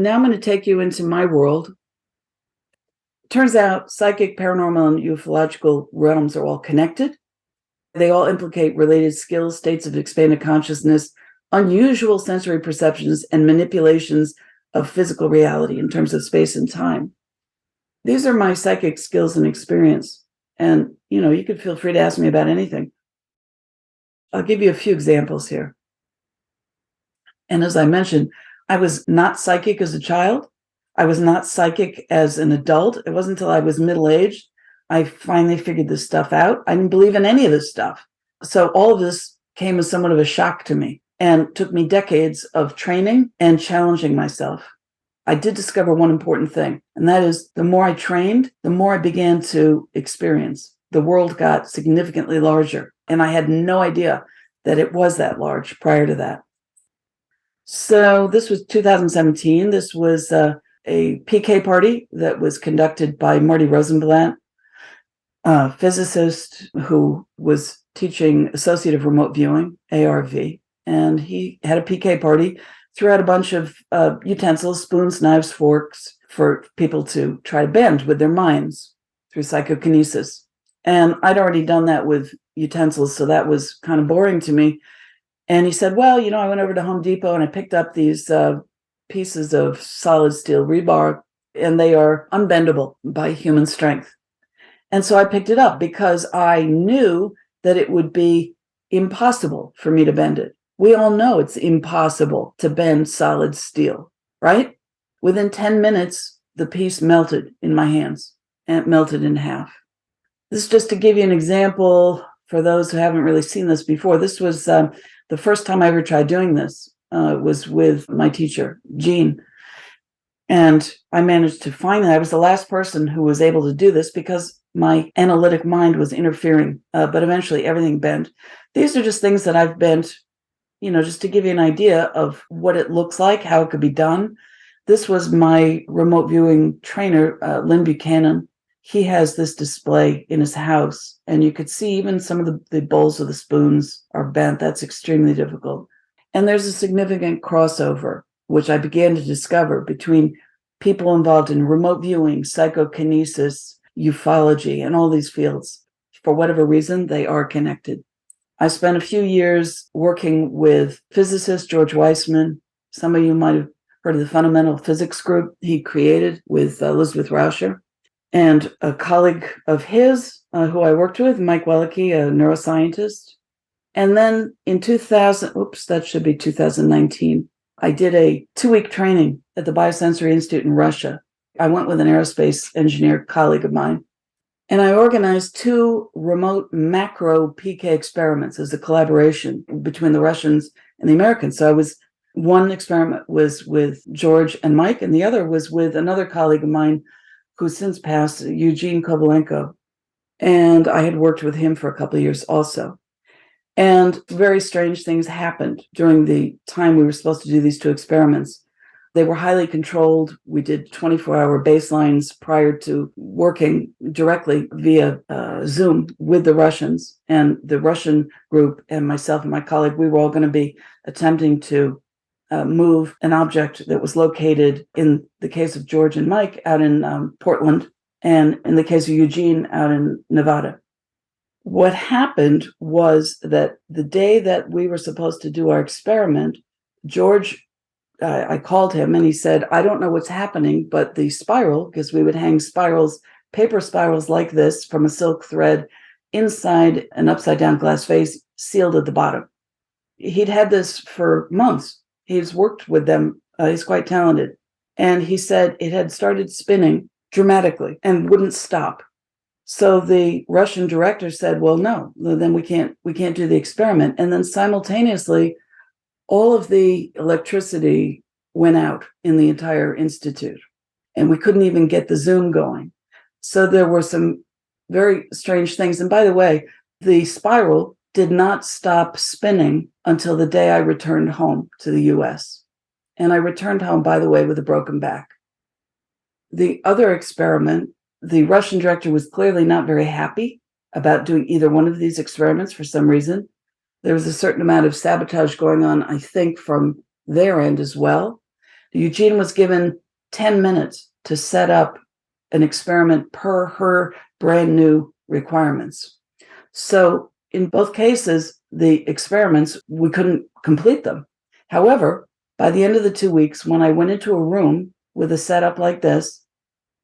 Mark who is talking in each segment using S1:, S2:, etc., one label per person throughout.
S1: now I'm going to take you into my world. Turns out psychic, paranormal, and ufological realms are all connected. They all implicate related skills, states of expanded consciousness, unusual sensory perceptions, and manipulations of physical reality in terms of space and time. These are my psychic skills and experience. And, you could feel free to ask me about anything. I'll give you a few examples here. And as I mentioned, I was not psychic as a child. I was not psychic as an adult. It wasn't until I was middle-aged I finally figured this stuff out. I didn't believe in any of this stuff. So all of this came as somewhat of a shock to me and took me decades of training and challenging myself. I did discover one important thing, and that is the more I trained, the more I began to experience. The world got significantly larger, and I had no idea that it was that large prior to that. So this was 2017. This was a PK party that was conducted by Marty Rosenblatt, a physicist who was teaching associative remote viewing, ARV, and he had a PK party, threw out a bunch of utensils, spoons, knives, forks, for people to try to bend with their minds through psychokinesis. And I'd already done that with utensils, so that was kind of boring to me. And he said, well, I went over to Home Depot and I picked up these pieces of solid steel rebar, and they are unbendable by human strength. And so I picked it up because I knew that it would be impossible for me to bend it. We all know it's impossible to bend solid steel, right? Within 10 minutes, the piece melted in my hands, and it melted in half. This is just to give you an example for those who haven't really seen this before. This was the first time I ever tried doing this, was with my teacher, Jean. And I managed to finally, I was the last person who was able to do this because my analytic mind was interfering, but eventually everything bent. These are just things that I've bent, just to give you an idea of what it looks like, how it could be done. This was my remote viewing trainer, Lynn Buchanan. He has this display in his house, and you could see even some of the bowls of the spoons are bent. That's extremely difficult. And there's a significant crossover, which I began to discover, between people involved in remote viewing, psychokinesis, ufology, and all these fields. For whatever reason, they are connected. I spent a few years working with physicist George Weissman. Some of you might have heard of the fundamental physics group he created with Elizabeth Rauscher. And a colleague of his who I worked with, Mike Wellicke, a neuroscientist. And then in 2019, I did a 2-week training at the Biosensory Institute in Russia. I went with an aerospace engineer colleague of mine, and I organized 2 remote macro PK experiments as a collaboration between the Russians and the Americans. So one experiment was with George and Mike, and the other was with another colleague of mine who's since passed, Eugene Kovalenko. And I had worked with him for a couple of years also. And very strange things happened during the time we were supposed to do these 2 experiments. They were highly controlled. We did 24-hour baselines prior to working directly via Zoom with the Russians. And the Russian group and myself and my colleague, we were all going to be attempting to move an object that was located, in the case of George and Mike, out in Portland, and in the case of Eugene, out in Nevada. What happened was that the day that we were supposed to do our experiment, George, I called him and he said, I don't know what's happening, but the spiral, because we would hang spirals, paper spirals like this from a silk thread inside an upside down glass vase sealed at the bottom. He'd had this for months. He's worked with them. He's quite talented. And he said it had started spinning dramatically and wouldn't stop. So the Russian director said, well, no, then we can't do the experiment. And then simultaneously, all of the electricity went out in the entire institute, and we couldn't even get the Zoom going. So there were some very strange things. And by the way, the spiral did not stop spinning until the day I returned home to the US. And I returned home, by the way, with a broken back. The other experiment, the Russian director was clearly not very happy about doing either one of these experiments for some reason. There was a certain amount of sabotage going on, I think, from their end as well. Eugene was given 10 minutes to set up an experiment per her brand new requirements. So in both cases, the experiments, we couldn't complete them. However, by the end of the 2 weeks, when I went into a room with a setup like this,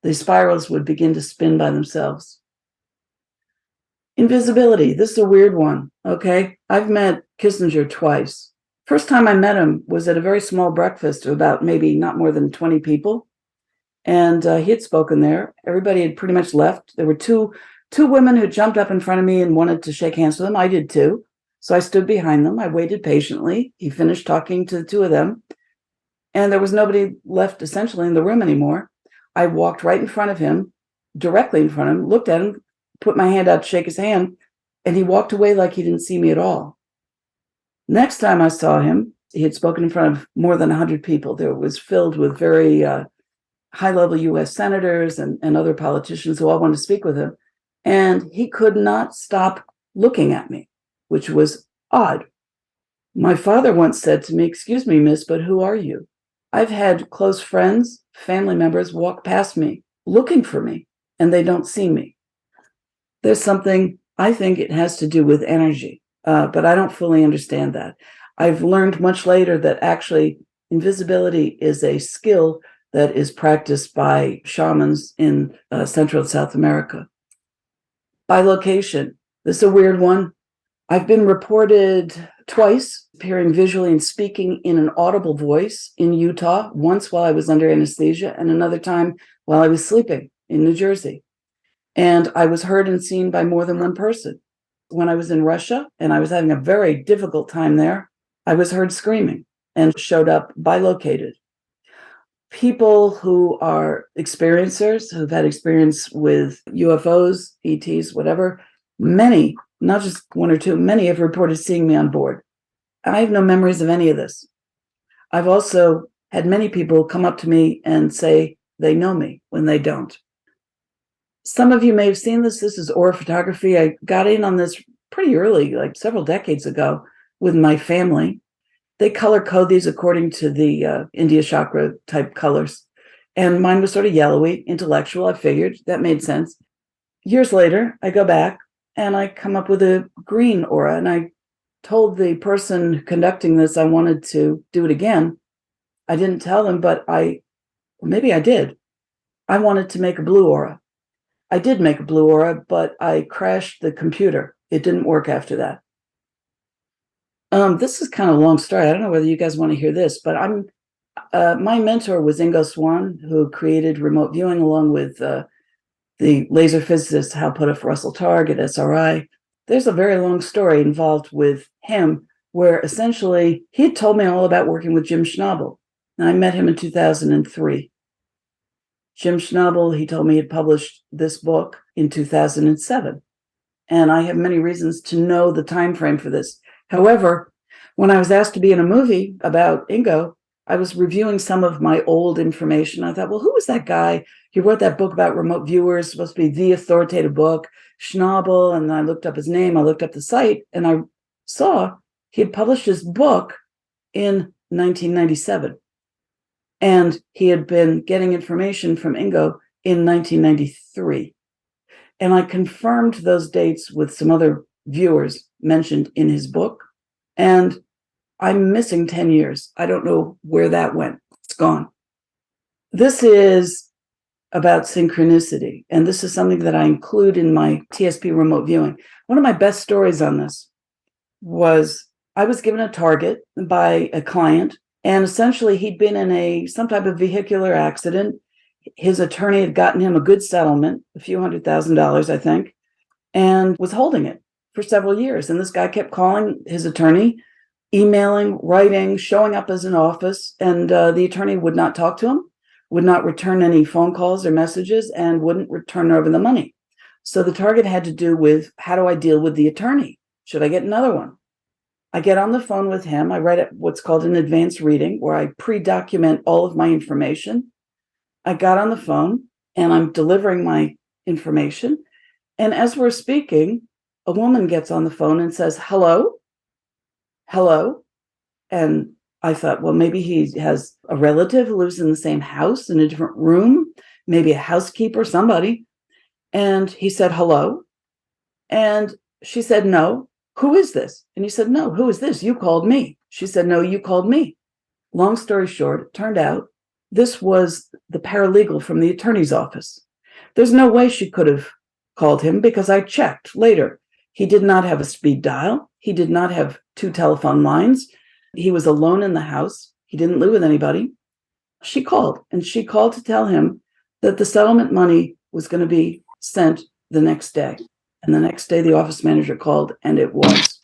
S1: the spirals would begin to spin by themselves. Invisibility. This is a weird one. Okay. I've met Kissinger twice. First time I met him was at a very small breakfast of about maybe not more than 20 people. And he had spoken there. Everybody had pretty much left. There were two women who jumped up in front of me and wanted to shake hands with him. I did too. So I stood behind them. I waited patiently. He finished talking to the two of them. And there was nobody left essentially in the room anymore. I walked right in front of him, directly in front of him, looked at him, put my hand out to shake his hand, and he walked away like he didn't see me at all. Next time I saw him, he had spoken in front of more than 100 people. There was filled with very high-level U.S. senators and other politicians who all wanted to speak with him. And he could not stop looking at me, which was odd. My father once said to me, "Excuse me, miss, but who are you?" I've had close friends, family members walk past me looking for me, and they don't see me. There's something, I think it has to do with energy, but I don't fully understand that. I've learned much later that actually invisibility is a skill that is practiced by shamans in Central and South America. By location, this is a weird one. I've been reported twice appearing visually and speaking in an audible voice in Utah, once while I was under anesthesia and another time while I was sleeping in New Jersey. And I was heard and seen by more than one person. When I was in Russia and I was having a very difficult time there, I was heard screaming and showed up bilocated. People who are experiencers, who've had experience with UFOs, ETs, whatever, many, not just one or two, many have reported seeing me on board. I have no memories of any of this. I've also had many people come up to me and say they know me when they don't. Some of you may have seen this. This is aura photography. I got in on this pretty early, like several decades ago, with my family. They color code these according to the India chakra type colors. And mine was sort of yellowy, intellectual. I figured that made sense. Years later, I go back and I come up with a green aura. And I told the person conducting this I wanted to do it again. I didn't tell them, but maybe I did. I wanted to make a blue aura. I did make a blue aura, but I crashed the computer. It didn't work after that. This is kind of a long story. I don't know whether you guys want to hear this, but my mentor was Ingo Swann, who created remote viewing along with the laser physicist Hal Puthoff Russell Targ at SRI. There's a very long story involved with him where essentially he had told me all about working with Jim Schnabel. And I met him in 2003. Jim Schnabel, he told me, had published this book in 2007. And I have many reasons to know the time frame for this. However, when I was asked to be in a movie about Ingo, I was reviewing some of my old information. I thought, well, who was that guy? He wrote that book about remote viewers, supposed to be the authoritative book, Schnabel. And I looked up his name. I looked up the site, and I saw he had published his book in 1997. And he had been getting information from Ingo in 1993. And I confirmed those dates with some other viewers mentioned in his book. And I'm missing 10 years. I don't know where that went. It's gone. This is about synchronicity. And this is something that I include in my TSP remote viewing. One of my best stories on this was I was given a target by a client. And essentially, he'd been in some type of vehicular accident. His attorney had gotten him a good settlement, a few $100,000, I think, and was holding it for several years. And this guy kept calling his attorney, emailing, writing, showing up as an office. And the attorney would not talk to him, would not return any phone calls or messages, and wouldn't return over the money. So the target had to do with, how do I deal with the attorney? Should I get another one? I get on the phone with him. I write what's called an advanced reading, where I pre-document all of my information. I got on the phone and I'm delivering my information. And as we're speaking, a woman gets on the phone and says, hello, hello. And I thought, well, maybe he has a relative who lives in the same house in a different room, maybe a housekeeper, somebody. And he said, hello. And she said, no, who is this? And he said, no, who is this? You called me. She said, no, you called me. Long story short, it turned out this was the paralegal from the attorney's office. There's no way she could have called him because I checked later. He did not have a speed dial. He did not have 2 telephone lines. He was alone in the house. He didn't live with anybody. She called to tell him that the settlement money was going to be sent the next day. And the next day, the office manager called, and it was.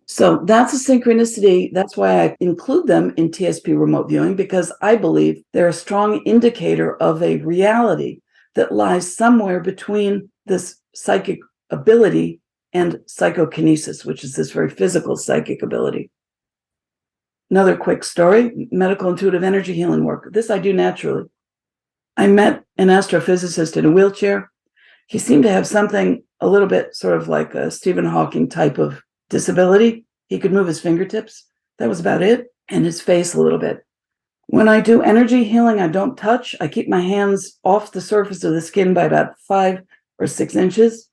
S1: So that's a synchronicity. That's why I include them in TSP remote viewing, because I believe they're a strong indicator of a reality that lies somewhere between this psychic ability and psychokinesis, which is this very physical psychic ability. Another quick story, medical intuitive energy healing work. This I do naturally. I met an astrophysicist in a wheelchair. He seemed to have something a little bit sort of like a Stephen Hawking type of disability. He could move his fingertips. That was about it. And his face a little bit. When I do energy healing, I don't touch. I keep my hands off the surface of the skin by about 5 or 6 inches.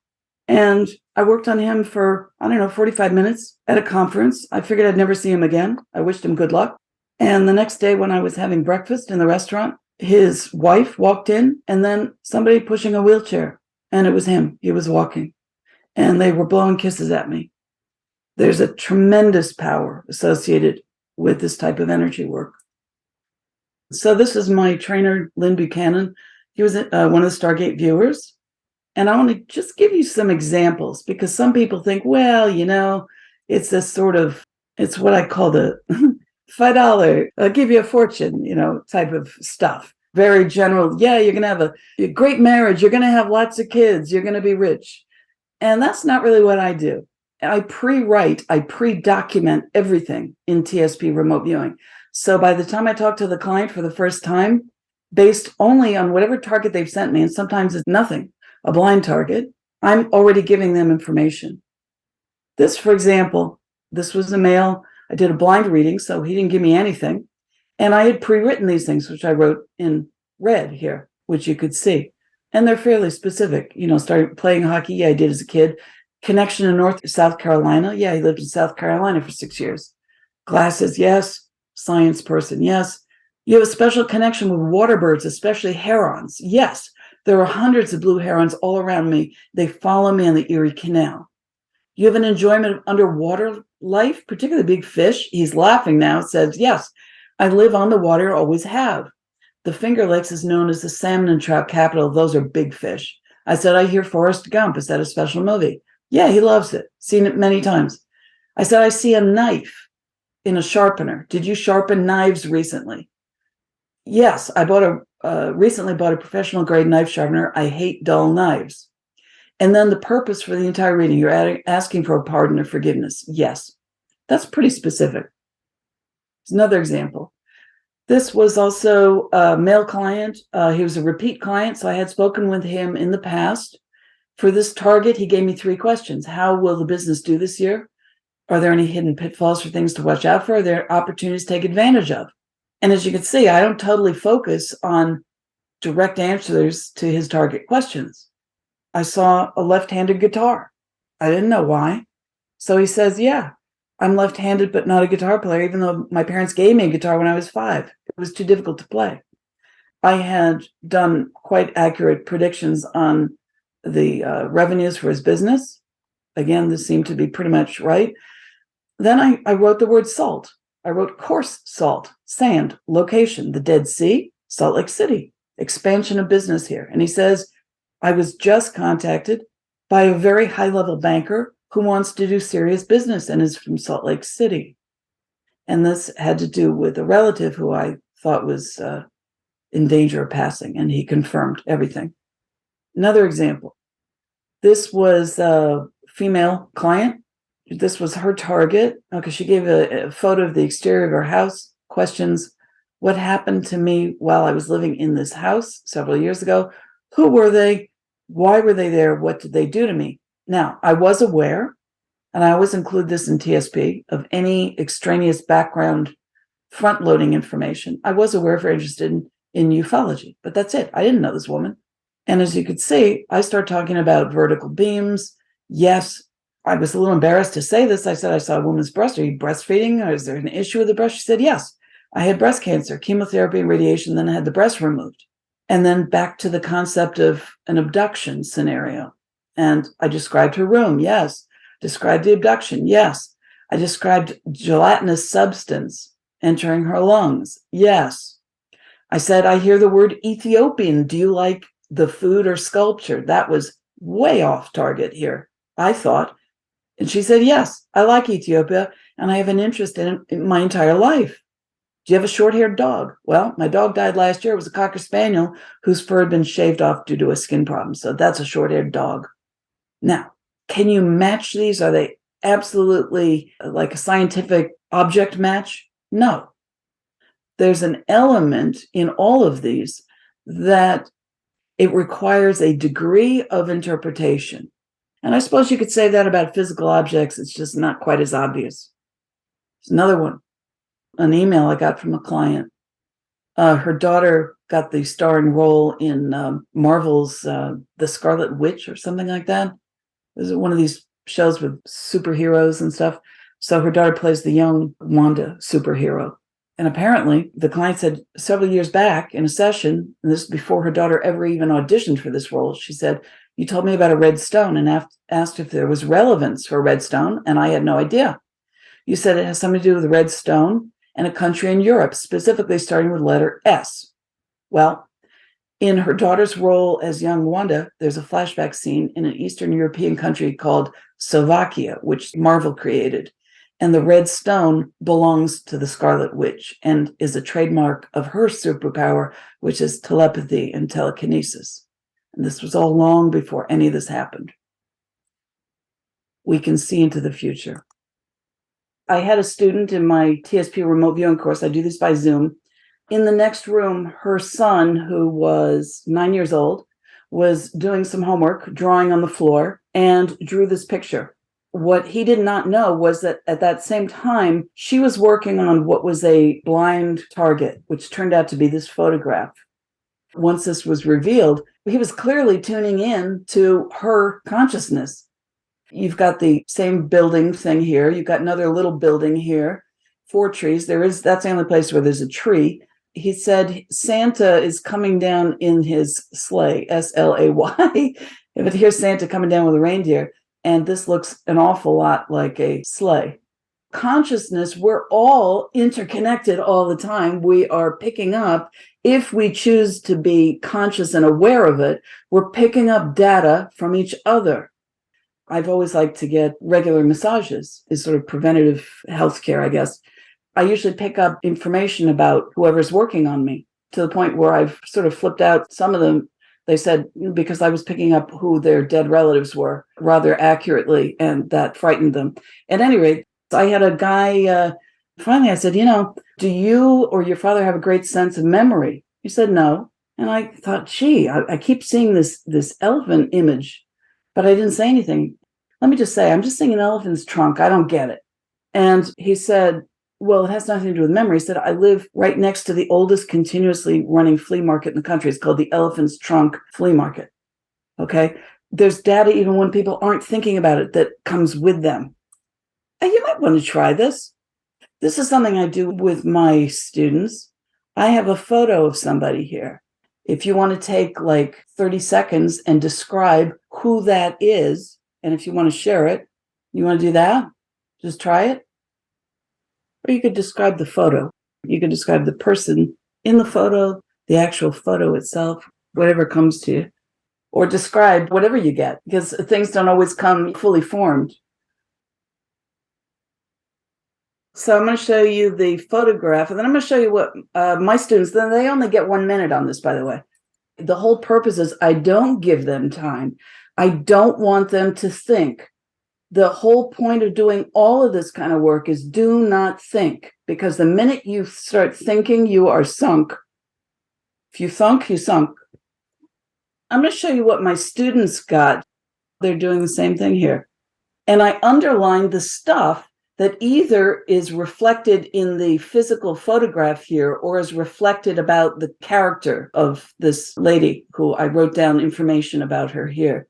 S1: And I worked on him for, 45 minutes at a conference. I figured I'd never see him again. I wished him good luck. And the next day when I was having breakfast in the restaurant, his wife walked in and then somebody pushing a wheelchair. And it was him. He was walking. And they were blowing kisses at me. There's a tremendous power associated with this type of energy work. So this is my trainer, Lynn Buchanan. He was one of the Stargate viewers. And I want to just give you some examples because some people think, well, it's this sort of, it's what I call the $5, I'll give you a fortune, type of stuff. Very general. Yeah, you're going to have a great marriage. You're going to have lots of kids. You're going to be rich. And that's not really what I do. I pre-write, I pre-document everything in TSP remote viewing. So by the time I talk to the client for the first time, based only on whatever target they've sent me, and sometimes it's nothing, a blind target, I'm already giving them information. This, for example, this was a male. I did a blind reading, so he didn't give me anything. And I had pre-written these things, which I wrote in red here, which you could see. And they're fairly specific. Started playing hockey. Yeah, I did as a kid. Connection in South Carolina. Yeah, he lived in South Carolina for 6 years. Glasses, yes. Science person, yes. You have a special connection with water birds, especially herons. Yes, there are hundreds of blue herons all around me. They follow me on the Erie Canal. You have an enjoyment of underwater life, particularly big fish. He's laughing now, says, yes, I live on the water, always have. The Finger Lakes is known as the salmon and trout capital. Those are big fish. I said, I hear Forrest Gump. Is that a special movie? Yeah, he loves it. Seen it many times. I said, I see a knife in a sharpener. Did you sharpen knives recently? Yes, I recently bought a professional grade knife sharpener. I hate dull knives. And then the purpose for the entire reading, you're asking for a pardon or forgiveness. Yes, that's pretty specific. It's another example. This was also a male client. He was a repeat client, so I had spoken with him in the past. For this target, he gave me 3 questions. How will the business do this year? Are there any hidden pitfalls or things to watch out for? Are there opportunities to take advantage of? And as you can see, I don't totally focus on direct answers to his target questions. I saw a left-handed guitar. I didn't know why. So he says, yeah, I'm left-handed, but not a guitar player, even though my parents gave me a guitar when I was 5. It was too difficult to play. I had done quite accurate predictions on the revenues for his business. Again, this seemed to be pretty much right. Then I wrote the word salt. I wrote coarse salt, sand, location, the Dead Sea, Salt Lake City, expansion of business here. And he says, I was just contacted by a very high-level banker who wants to do serious business and is from Salt Lake City. And this had to do with a relative who I thought was in danger of passing, and he confirmed everything. Another example. This was a female client. This was her target. Okay, she gave a photo of the exterior of her house. Questions, what happened to me while I was living in this house several years ago? Who were they? Why were they there? What did they do to me? Now, I was aware, and I always include this in TSP, of any extraneous background front loading information. I was aware of her interested in ufology, but that's it. I didn't know this woman. And as you could see, I start talking about vertical beams. Yes, I was a little embarrassed to say this. I said, I saw a woman's breast. Are you breastfeeding? Or is there an issue with the breast? She said, yes. I had breast cancer, chemotherapy, and radiation, then I had the breast removed. And then back to the concept of an abduction scenario. And I described her room, yes. Described the abduction, yes. I described gelatinous substance entering her lungs, yes. I said, I hear the word Ethiopian. Do you like the food or sculpture? That was way off target here, I thought. And she said, yes, I like Ethiopia, and I have an interest in it my entire life. Do you have a short-haired dog? Well, my dog died last year. It was a Cocker Spaniel whose fur had been shaved off due to a skin problem. So that's a short-haired dog. Now, can you match these? Are they absolutely like a scientific object match? No. There's an element in all of these that it requires a degree of interpretation. And I suppose you could say that about physical objects. It's just not quite as obvious. There's another one. An email I got from a client. Her daughter got the starring role in Marvel's The Scarlet Witch or something like that. This is one of these shows with superheroes and stuff. So her daughter plays the young Wanda superhero. And apparently the client said several years back in a session, and this is before her daughter ever even auditioned for this role, she said, you told me about a red stone and asked if there was relevance for a red stone, and I had no idea. You said it has something to do with a red stone and a country in Europe, specifically starting with letter S. Well, in her daughter's role as young Wanda, there's a flashback scene in an Eastern European country called Slovakia, which Marvel created. And the red stone belongs to the Scarlet Witch and is a trademark of her superpower, which is telepathy and telekinesis. And this was all long before any of this happened. We can see into the future. I had a student in my TSP remote viewing course. I do this by Zoom. In the next room, her son, who was 9 years old, was doing some homework, drawing on the floor, and drew this picture. What he did not know was that at that same time, she was working on what was a blind target, which turned out to be this photograph. Once this was revealed, he was clearly tuning in to her consciousness. You've got the same building thing here. You've got another little building here, 4 trees. That's the only place where there's a tree. He said Santa is coming down in his sleigh, S-L-A-Y. But here's Santa coming down with a reindeer. And this looks an awful lot like a sleigh. Consciousness, we're all interconnected all the time. We are picking up, if we choose to be conscious and aware of it, we're picking up data from each other. I've always liked to get regular massages, is sort of preventative healthcare, I guess. I usually pick up information about whoever's working on me to the point where I've sort of flipped out some of them. They said, because I was picking up who their dead relatives were rather accurately, and that frightened them. At any rate, I had a guy, finally I said, do you or your father have a great sense of memory? He said, no. And I thought, gee, I keep seeing this elephant image, but I didn't say anything. Let me just say, I'm just seeing an elephant's trunk. I don't get it. And he said, well, it has nothing to do with memory. He said, I live right next to the oldest continuously running flea market in the country. It's called the Elephant's Trunk Flea Market. Okay. There's data, even when people aren't thinking about it, that comes with them. And you might want to try this. This is something I do with my students. I have a photo of somebody here. If you want to take like 30 seconds and describe who that is, and if you want to share it, you want to do that? Just try it. Or you could describe the photo. You could describe the person in the photo, the actual photo itself, whatever comes to you. Or describe whatever you get, because things don't always come fully formed. So I'm going to show you the photograph, and then I'm going to show you what my students, then they only get 1 minute on this, by the way. The whole purpose is I don't give them time. I don't want them to think. The whole point of doing all of this kind of work is do not think, because the minute you start thinking, you are sunk. If you thunk, you sunk. I'm going to show you what my students got. They're doing the same thing here. And I underlined the stuff that either is reflected in the physical photograph here or is reflected about the character of this lady who I wrote down information about her here.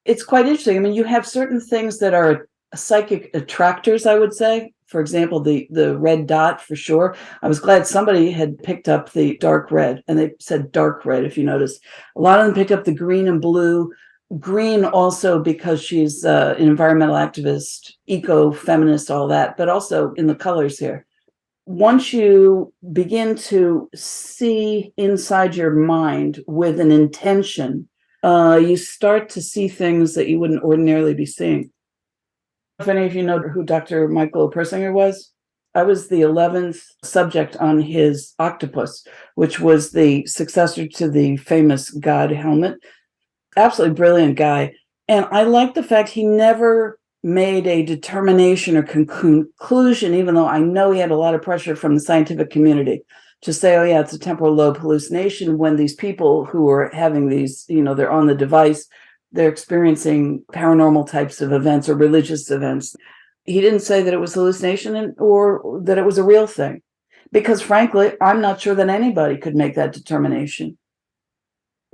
S1: It's quite interesting. I mean, you have certain things that are psychic attractors, I would say. For example, the red dot for sure. I was glad somebody had picked up the dark red, and they said dark red, if you notice. A lot of them picked up the green and blue. Green also because she's an environmental activist, eco-feminist, all that, but also in the colors here. Once you begin to see inside your mind with an intention, you start to see things that you wouldn't ordinarily be seeing. If any of you know who Dr. Michael Persinger was, I was the 11th subject on his octopus, which was the successor to the famous God helmet. Absolutely brilliant guy. And I like the fact he never made a determination or conclusion, even though I know he had a lot of pressure from the scientific community to say, oh yeah, it's a temporal lobe hallucination, when these people who are having these, they're on the device, they're experiencing paranormal types of events or religious events. He didn't say that it was hallucination or that it was a real thing, because frankly, I'm not sure that anybody could make that determination.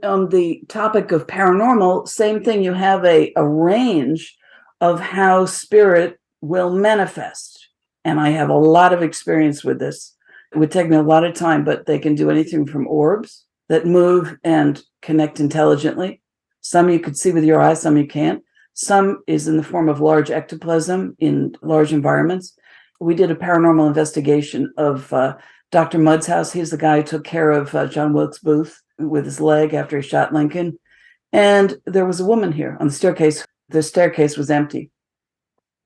S1: On the topic of paranormal, same thing. You have a range of how spirit will manifest. And I have a lot of experience with this. It would take me a lot of time, but they can do anything from orbs that move and connect intelligently. Some you could see with your eyes, some you can't. Some is in the form of large ectoplasm in large environments. We did a paranormal investigation of Dr. Mudd's house. He's the guy who took care of John Wilkes Booth with his leg after he shot Lincoln. And there was a woman here on the staircase. The staircase was empty.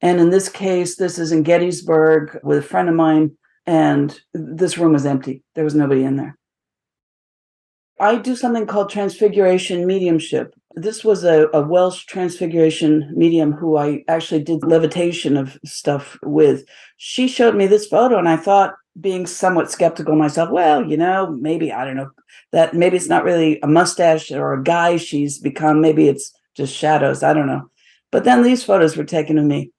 S1: And in this case, this is in Gettysburg with a friend of mine, and this room was empty. There was nobody in there. I do something called transfiguration mediumship. This was a Welsh transfiguration medium who I actually did levitation of stuff with. She showed me this photo, and I thought, being somewhat skeptical myself, well, maybe, I don't know, that maybe it's not really a mustache or a guy she's become. Maybe it's just shadows. I don't know. But then these photos were taken of me.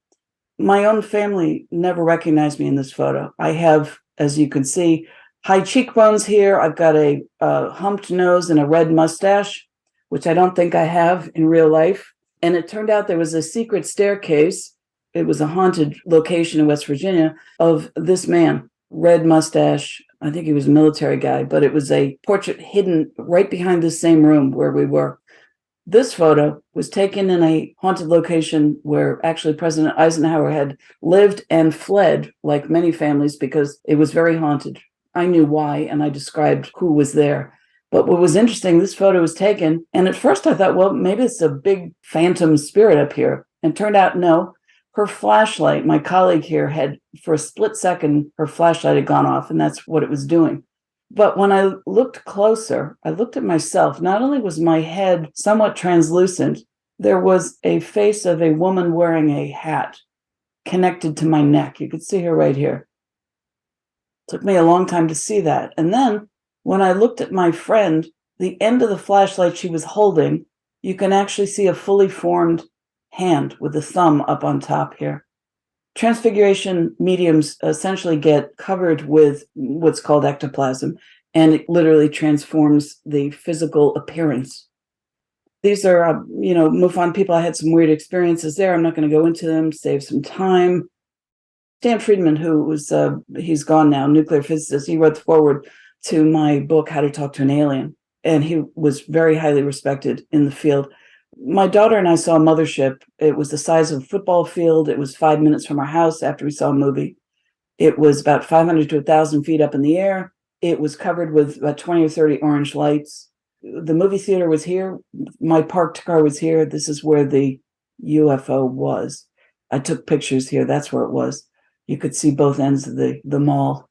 S1: My own family never recognized me in this photo. I have, as you can see, high cheekbones here. I've got a humped nose and a red mustache, which I don't think I have in real life. And it turned out there was a secret staircase. It was a haunted location in West Virginia of this man, red mustache. I think he was a military guy, but it was a portrait hidden right behind the same room where we were. This photo was taken in a haunted location where actually President Eisenhower had lived and fled, like many families, because it was very haunted. I knew why, and I described who was there. But what was interesting, this photo was taken, and at first I thought, well, maybe it's a big phantom spirit up here. And turned out, no, her flashlight, my colleague here had, for a split second, her flashlight had gone off, and that's what it was doing. But when I looked closer, I looked at myself. Not only was my head somewhat translucent, there was a face of a woman wearing a hat connected to my neck. You could see her right here. It took me a long time to see that. And then when I looked at my friend, the end of the flashlight she was holding, you can actually see a fully formed hand with the thumb up on top here. Transfiguration mediums essentially get covered with what's called ectoplasm, and it literally transforms the physical appearance. These are, MUFON people. I had some weird experiences there. I'm not going to go into them, save some time. Stan Friedman, who was, he's gone now, nuclear physicist, he wrote the foreword to my book, How to Talk to an Alien, and he was very highly respected in the field. My daughter and I saw a mothership. It was the size of a football field. It was 5 minutes from our house after we saw a movie. It was about 500 to 1,000 feet up in the air. It was covered with about 20 or 30 orange lights. The movie theater was here. My parked car was here. This is where the UFO was. I took pictures here. That's where it was. You could see both ends of the mall.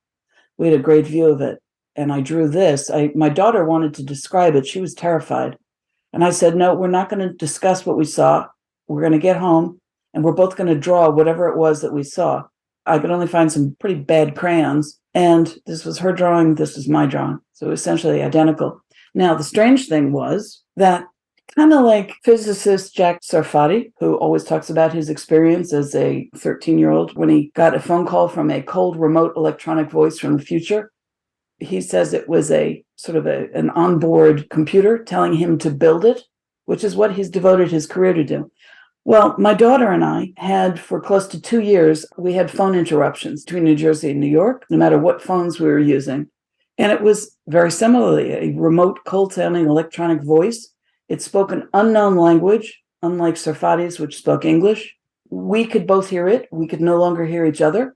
S1: We had a great view of it. And I drew this. My daughter wanted to describe it. She was terrified. And I said, no, we're not going to discuss what we saw. We're going to get home, and we're both going to draw whatever it was that we saw. I could only find some pretty bad crayons. And this was her drawing. This was my drawing. So essentially identical. Now, the strange thing was that Kind of like physicist Jack Sarfati, who always talks about his experience as a 13-year-old when he got a phone call from a cold remote electronic voice from the future. He says it was a sort of an onboard computer telling him to build it, which is what he's devoted his career to do. Well, my daughter and I had, for close to 2 years, we had phone interruptions between New Jersey and New York, no matter what phones we were using. And it was very similarly a remote, cold-sounding electronic voice. It spoke an unknown language, unlike Sarfati's, which spoke English. We could both hear it. We could no longer hear each other.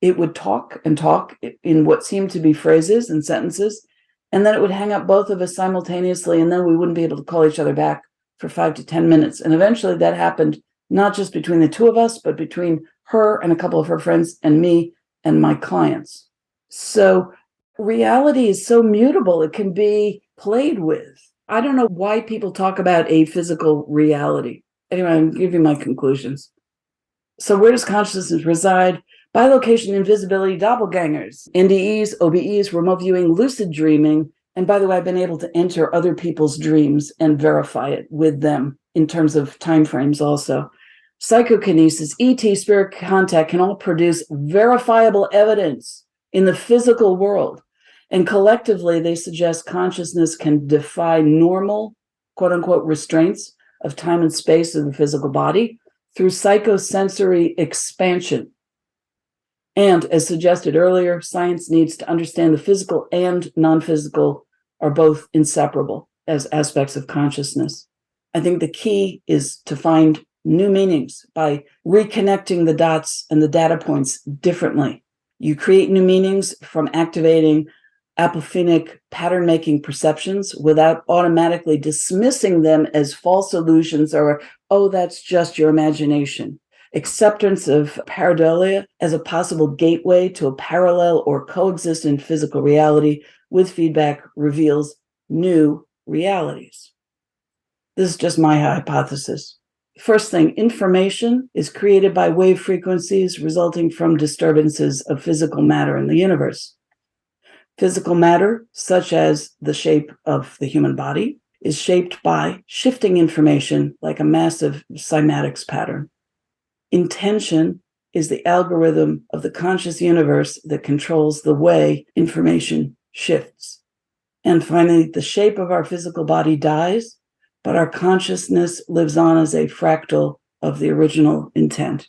S1: It would talk and talk in what seemed to be phrases and sentences, and then it would hang up both of us simultaneously, and then we wouldn't be able to call each other back for 5 to 10 minutes. And eventually that happened not just between the two of us, but between her and a couple of her friends and me and my clients. So reality is so mutable, it can be played with. I don't know why people talk about a physical reality. Anyway, I'm giving my conclusions. So where does consciousness reside? Bilocation, invisibility, doppelgangers, NDEs, OBEs, remote viewing, lucid dreaming. And by the way, I've been able to enter other people's dreams and verify it with them in terms of timeframes also. Psychokinesis, ET, spirit contact can all produce verifiable evidence in the physical world. And collectively, they suggest consciousness can defy normal, quote unquote, restraints of time and space of the physical body through psychosensory expansion. And as suggested earlier, science needs to understand the physical and non-physical are both inseparable as aspects of consciousness. I think the key is to find new meanings by reconnecting the dots and the data points differently. You create new meanings from activating apophenic pattern-making perceptions without automatically dismissing them as false illusions or, oh, that's just your imagination. Acceptance of pareidolia as a possible gateway to a parallel or coexistent physical reality with feedback reveals new realities. This is just my hypothesis. First thing, information is created by wave frequencies resulting from disturbances of physical matter in the universe. Physical matter, such as the shape of the human body, is shaped by shifting information like a massive cymatics pattern. Intention is the algorithm of the conscious universe that controls the way information shifts. And finally, the shape of our physical body dies, but our consciousness lives on as a fractal of the original intent.